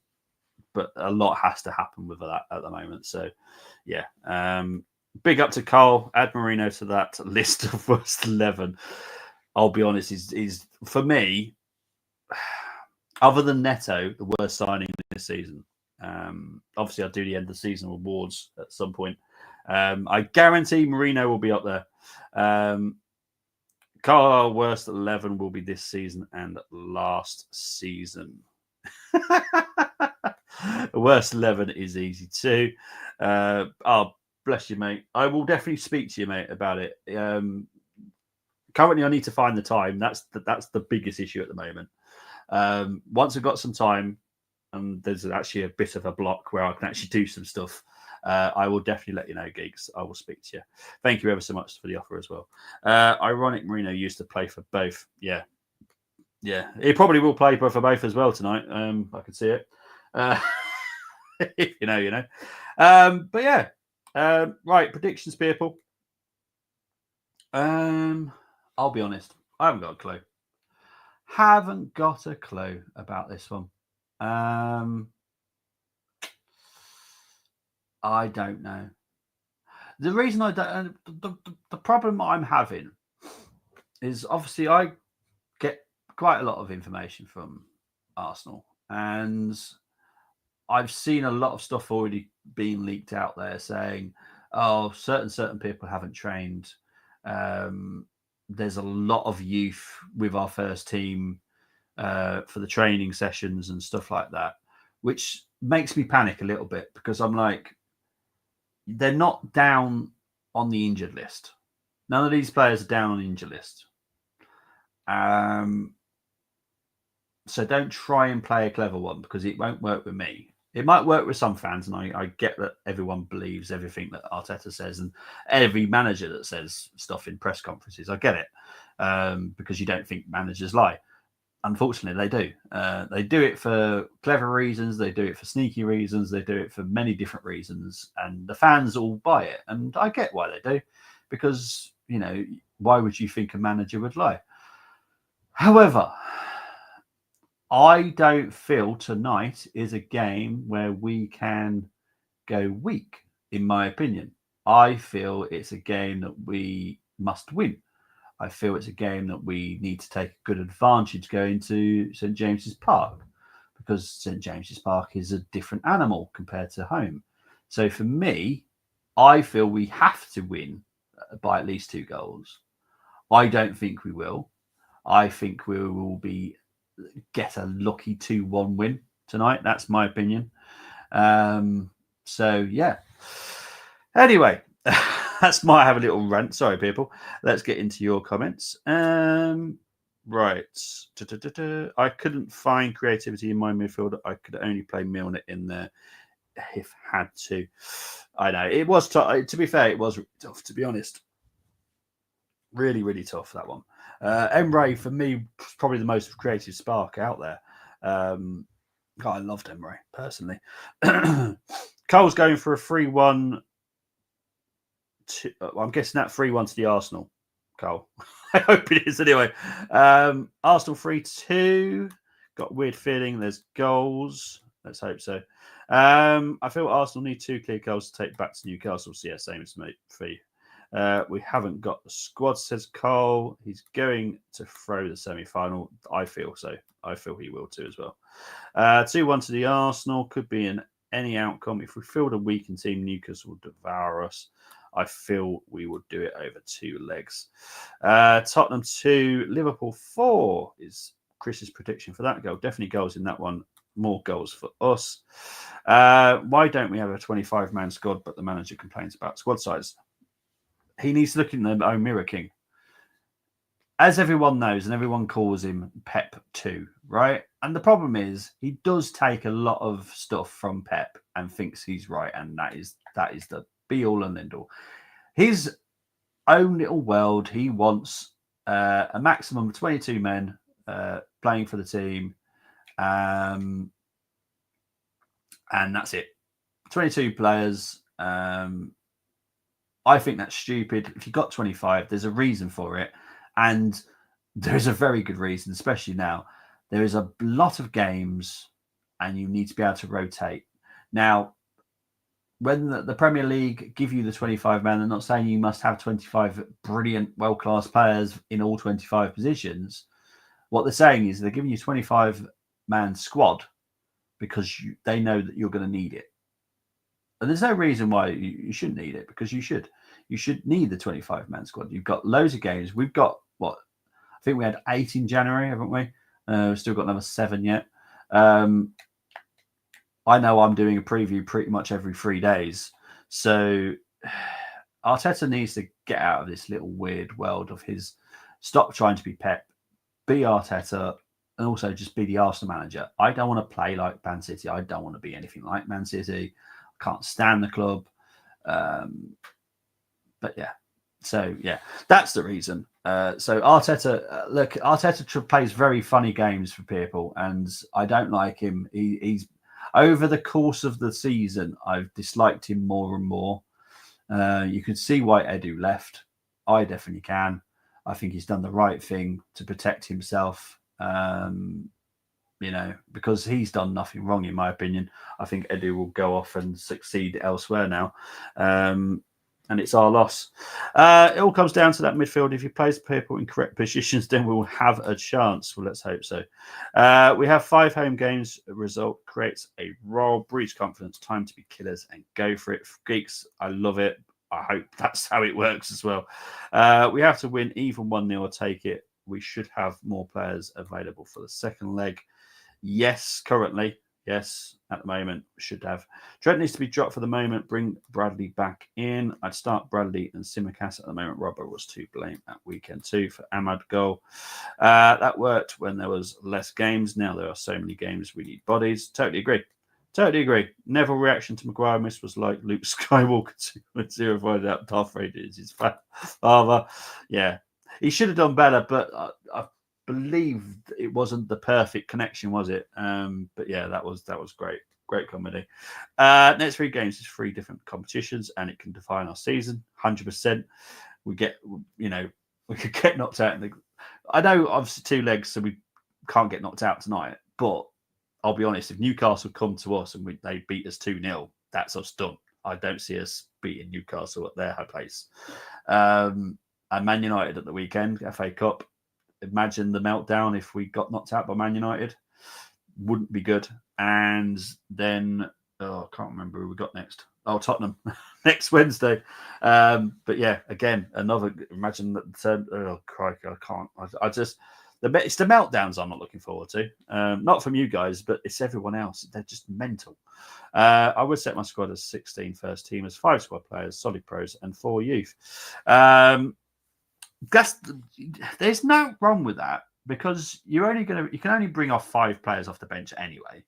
but a lot has to happen with that at the moment. So yeah, big up to Carl. Add Marino to that list of worst 11. I'll be honest, is for me, other than Neto, the worst signing this season. Obviously, I'll do the end of the season awards at some point. I guarantee Marino will be up there. Carlisle worst 11 will be this season and last season. Worst 11 is easy too. Oh, bless you, mate. I will definitely speak to you, mate, about it. Currently, I need to find the time. That's the biggest issue at the moment. Once I've got some time, and there's actually a bit of a block where I can actually do some stuff, I will definitely let you know, geeks. I will speak to you. Thank you ever so much for the offer as well. Ironic Marino used to play for both. Yeah. He probably will play for both as well tonight. I can see it. If you know, you know. But yeah. Right, predictions, people. I'll be honest. I haven't got a clue. Haven't got a clue about this one. I don't know. The reason I don't, the problem I'm having is obviously I get quite a lot of information from Arsenal, and I've seen a lot of stuff already being leaked out there saying, "Oh, certain people haven't trained." There's a lot of youth with our first team for the training sessions and stuff like that, which makes me panic a little bit because I'm like, they're not down on the injured list. None of these players are down on the injured list. So don't try and play a clever one because it won't work with me. It might work with some fans, and I get that everyone believes everything that Arteta says, and every manager that says stuff in press conferences. I get it because you don't think managers lie. Unfortunately, they do. They do it for clever reasons. They do it for sneaky reasons. They do it for many different reasons, and the fans all buy it. And I get why they do, because why would you think a manager would lie? However, I don't feel tonight is a game where we can go weak, in my opinion. I feel it's a game that we must win. I feel it's a game that we need to take good advantage going to St James's Park, because St James's Park is a different animal compared to home. So for me, I feel we have to win by at least 2 goals. I don't think we will. I think we will get a lucky 2-1 win tonight. That's my opinion. So yeah. Anyway, that's my have a little rant. Sorry, people. Let's get into your comments. Right. I couldn't find creativity in my midfield. I could only play Milner in there if had to. I know it was tough. To be fair, it was tough. To be honest, really, really tough, that one. Emre for me was probably the most creative spark out there. God, I loved Emre personally. Cole's going for a 3-1. I'm guessing that 3-1 to the Arsenal. Cole, I hope it is anyway. Arsenal 3-2. Got a weird feeling there's goals. Let's hope so. I feel Arsenal need 2 clear goals to take back to Newcastle. So yeah, same as me for you. We haven't got the squad, says Cole. He's going to throw the semi-final. I feel so. I feel he will too as well. 2-1 to the Arsenal. Could be in any outcome. If we field a weakened team, Newcastle will devour us. I feel we would do it over 2 legs. Tottenham 2, Liverpool 4 is Chris's prediction for that goal. Definitely goals in that one. More goals for us. Why don't we have a 25-man squad, but the manager complains about squad size? He needs to look in the own mirror, King. As everyone knows, and everyone calls him Pep 2, right? And the problem is he does take a lot of stuff from Pep and thinks he's right, and that is the be-all and end-all. His own little world, he wants a maximum of 22 men playing for the team, and that's it. 22 players. I think that's stupid. If you've got 25, there's a reason for it. And there's a very good reason, especially now. There is a lot of games and you need to be able to rotate. Now, when the Premier League give you the 25 man, they're not saying you must have 25 brilliant, world-class players in all 25 positions. What they're saying is they're giving you 25-man squad because they know that you're going to need it. And there's no reason why you shouldn't need it, because you should. You should need the 25-man squad. You've got loads of games. We've got, I think we had 8 in January, haven't we? We've still got another 7 yet. I know I'm doing a preview pretty much every 3 days. So Arteta needs to get out of this little weird world of his. Stop trying to be Pep, be Arteta, and also just be the Arsenal manager. I don't want to play like Man City. I don't want to be anything like Man City. Can't stand the club. But yeah. So yeah, that's the reason. So Arteta, look, Arteta plays very funny games for people, and I don't like him. He's over the course of the season, I've disliked him more and more. You can see why Edu left. I definitely can. I think he's done the right thing to protect himself. Because he's done nothing wrong, in my opinion. I think Edu will go off and succeed elsewhere now. And it's our loss. It all comes down to that midfield. If you place people in correct positions, then we'll have a chance. Well, let's hope so. We have 5 home games. A result creates a role, breeds confidence, time to be killers and go for it. Geeks, I love it. I hope that's how it works as well. We have to win even 1-0 or take it. We should have more players available for the second leg. Yes, currently. Yes, at the moment, should have. Trent needs to be dropped for the moment. Bring Bradley back in. I'd start Bradley and Simicast at the moment. Robert was to blame at weekend 2 for Ahmad goal. That worked when there was less games. Now there are so many games. We need bodies. Totally agree. Totally agree. Neville reaction to Maguire miss was like Luke Skywalker with 0 voted out. Darth Vader is his father. Yeah, he should have done better, but I believe it wasn't the perfect connection, was it? But yeah, that was great comedy. Next 3 games is 3 different competitions, and it can define our season 100%. We could get knocked out. I know obviously 2 legs, so we can't get knocked out tonight. But I'll be honest, if Newcastle come to us and they beat us 2-0, that's us done. I don't see us beating Newcastle at their place. And Man United at the weekend, FA Cup. Imagine the meltdown if we got knocked out by Man United. Wouldn't be good. And then, I can't remember who we got next. Oh, Tottenham next Wednesday. But yeah, again, another. Imagine that. Oh, crikey, I can't. I just. It's the meltdowns I'm not looking forward to. Not from you guys, but it's everyone else. They're just mental. I would set my squad as 16 first teamers, 5 squad players, solid pros, and 4 youth. There's no wrong with that because you can only bring off 5 players off the bench anyway.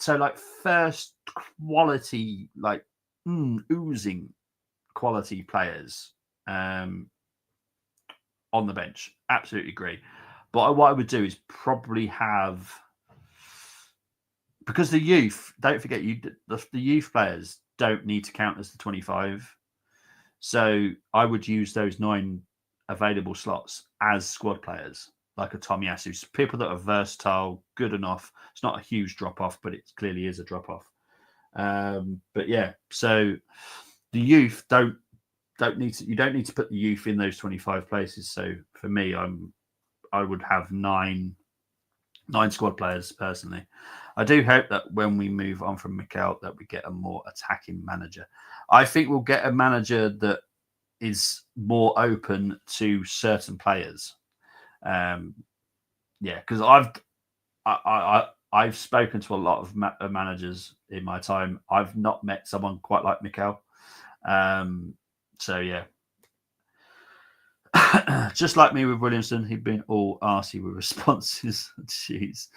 So like first quality, like oozing quality players on the bench. Absolutely agree. But what I would do is probably have, because the youth, don't forget, the youth players don't need to count as the 25. So I would use those 9 available slots as squad players, like a Tomiyasu, people that are versatile, good enough. It's not a huge drop off, but it clearly is a drop off. But yeah, so the youth don't need to. You don't need to put the youth in those 25 places. So for me, I would have 9 squad players personally. I do hope that when we move on from Mikel, that we get a more attacking manager. I think we'll get a manager that is more open to certain players. Because I've spoken to a lot of managers in my time. I've not met someone quite like Mikel. So yeah. Just like me with Williamson, he'd been all arsey with responses. Jeez.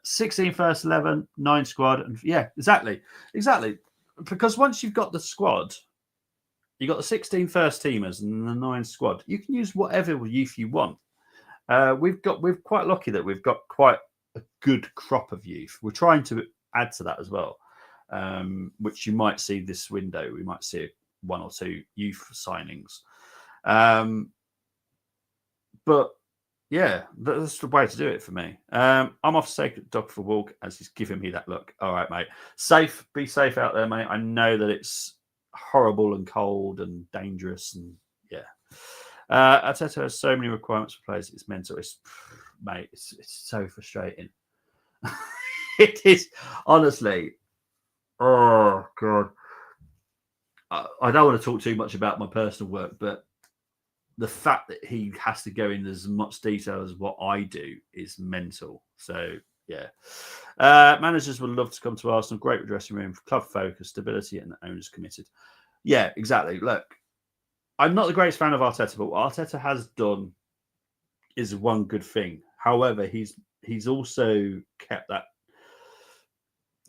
16 first 11, 9 squad. And yeah, exactly. Because once you've got the squad, you've got the 16 first teamers and the 9 squad. You can use whatever youth you want. We're quite lucky that we've got quite a good crop of youth. We're trying to add to that as well, which you might see this window. We might see 1 or 2 youth signings. But yeah, that's the way to do it for me. I'm off to take dog for a walk as he's giving me that look. All right, mate. Be safe out there, mate. I know that it's horrible and cold and dangerous, and yeah. Arteta has so many requirements for players. It's mental. It's so frustrating. It is, honestly. Oh God. I don't want to talk too much about my personal work, but the fact that he has to go in as much detail as what I do is mental. So, yeah. Managers would love to come to Arsenal. Great dressing room, club focus, stability, and the owners committed. Yeah, exactly. Look, I'm not the greatest fan of Arteta, but what Arteta has done is one good thing. However, he's also kept that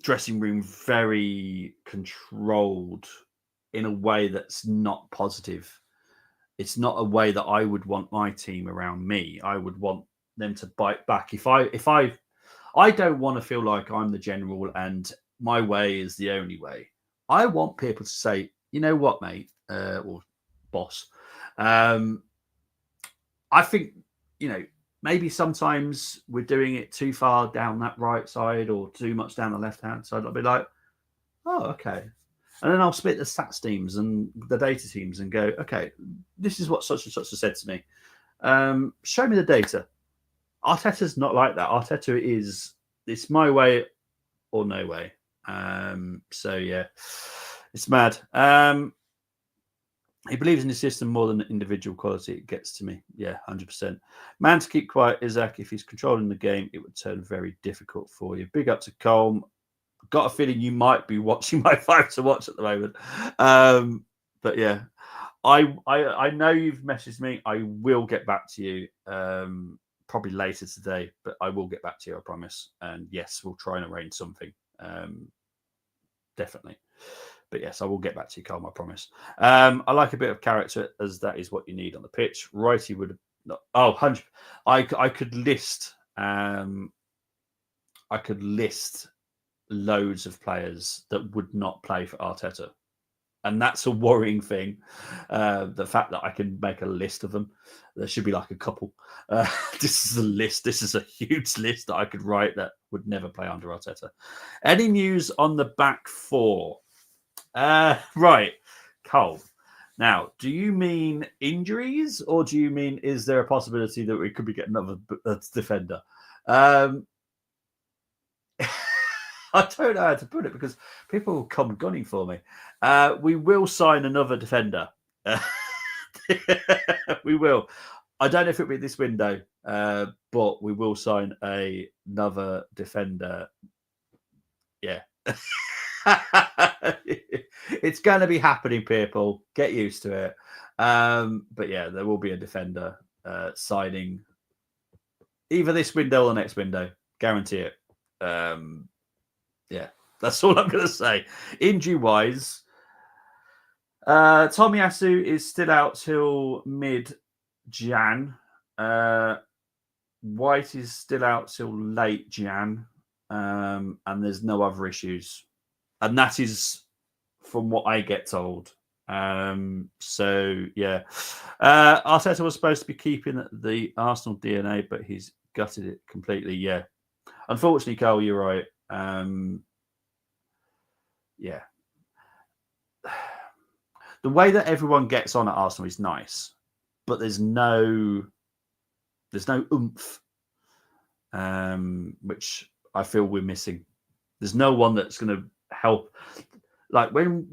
dressing room very controlled in a way that's not positive. It's not a way that I would want my team around me. I would want them to bite back. I don't want to feel like I'm the general and my way is the only way. I want people to say, you know what, mate, or boss. I think, maybe sometimes we're doing it too far down that right side or too much down the left-hand side. I'll be like, oh, okay. And then I'll split the stats teams and the data teams and go, okay, this is what such and such has said to me. Show me the data. Arteta's not like that. Arteta it's my way or no way. So, yeah, it's mad. He believes in the system more than individual quality. It gets to me. Yeah, 100%. Man to keep quiet, Isaac. If he's controlling the game, it would turn very difficult for you. Big up to Colm. Got a feeling you might be watching my 5 to watch at the moment. But yeah, I know you've messaged me. I will get back to you probably later today, but I will get back to you, I promise. And yes, we'll try and arrange something. Definitely. But yes, I will get back to you, Carl, I promise. I like a bit of character, as that is what you need on the pitch. Righty would have... Oh, 100... I could list... loads of players that would not play for Arteta. And that's a worrying thing. The fact that I can make a list of them. There should be like a couple. This is a list. This is a huge list that I could write that would never play under Arteta. Any news on the back four? Right, Cole. Now, do you mean injuries, or do you mean is there a possibility that we could be getting another defender? I don't know how to put it because people will come gunning for me. We will sign another defender. We will. I don't know if it'll be this window, but we will sign another defender. Yeah. It's going to be happening, people. Get used to it. But yeah, there will be a defender signing either this window or next window. Guarantee it. Yeah, that's all I'm going to say. Injury-wise, Tomiyasu is still out till mid-Jan. White is still out till late Jan. And there's no other issues. And that is from what I get told. So, yeah. Arteta was supposed to be keeping the Arsenal DNA, but he's gutted it completely. Yeah. Unfortunately, Carl, you're right. Yeah. The way that everyone gets on at Arsenal is nice, but there's no oomph, which I feel we're missing. There's no one that's going to help. Like when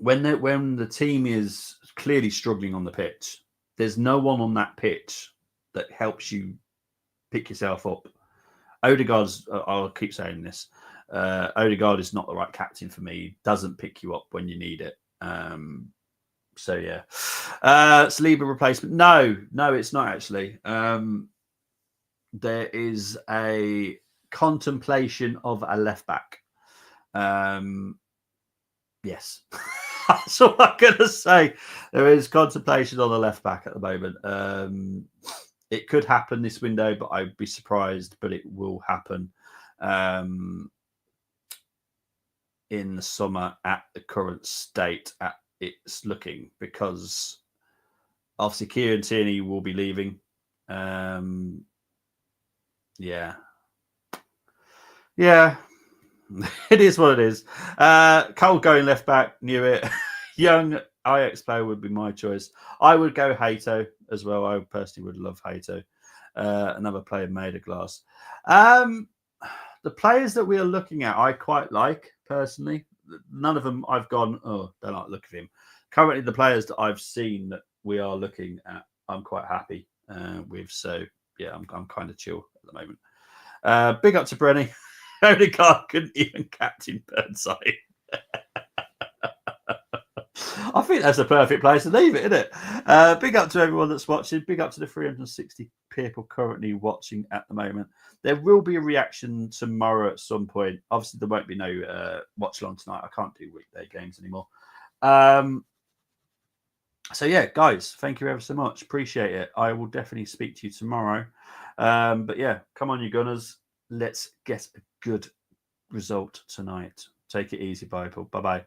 the team is clearly struggling on the pitch, there's no one on that pitch that helps you pick yourself up. Odegaard's, I'll keep saying this, Odegaard is not the right captain for me. He doesn't pick you up when you need it. So yeah. Saliba replacement. No, it's not actually. There is a contemplation of a left back. Yes. That's all I'm going to say. There is contemplation on the left back at the moment. It could happen this window, but I'd be surprised, but it will happen in the summer at the current state it's looking, because obviously Kieran Tierney will be leaving. Yeah. It is what it is. Cole going left back, knew it. Young Ajax player would be my choice. I would go Hato as well. I personally would love Hato. Another player made of glass. The players that we are looking at, I quite like personally. None of them I've gone, oh, don't like the look of him. Currently, the players that I've seen that we are looking at, I'm quite happy with. So yeah, I'm kind of chill at the moment. Big up to Brenny. Odegaard couldn't even captain Burnside. I think that's a perfect place to leave it, isn't it? Big up to everyone that's watching. Big up to the 360 people currently watching at the moment. There will be a reaction tomorrow at some point. Obviously, there won't be no watch along tonight. I can't do weekday games anymore. So yeah, guys, thank you ever so much. Appreciate it. I will definitely speak to you tomorrow. But yeah, come on, you Gunners. Let's get a good result tonight. Take it easy, people. Bye-bye.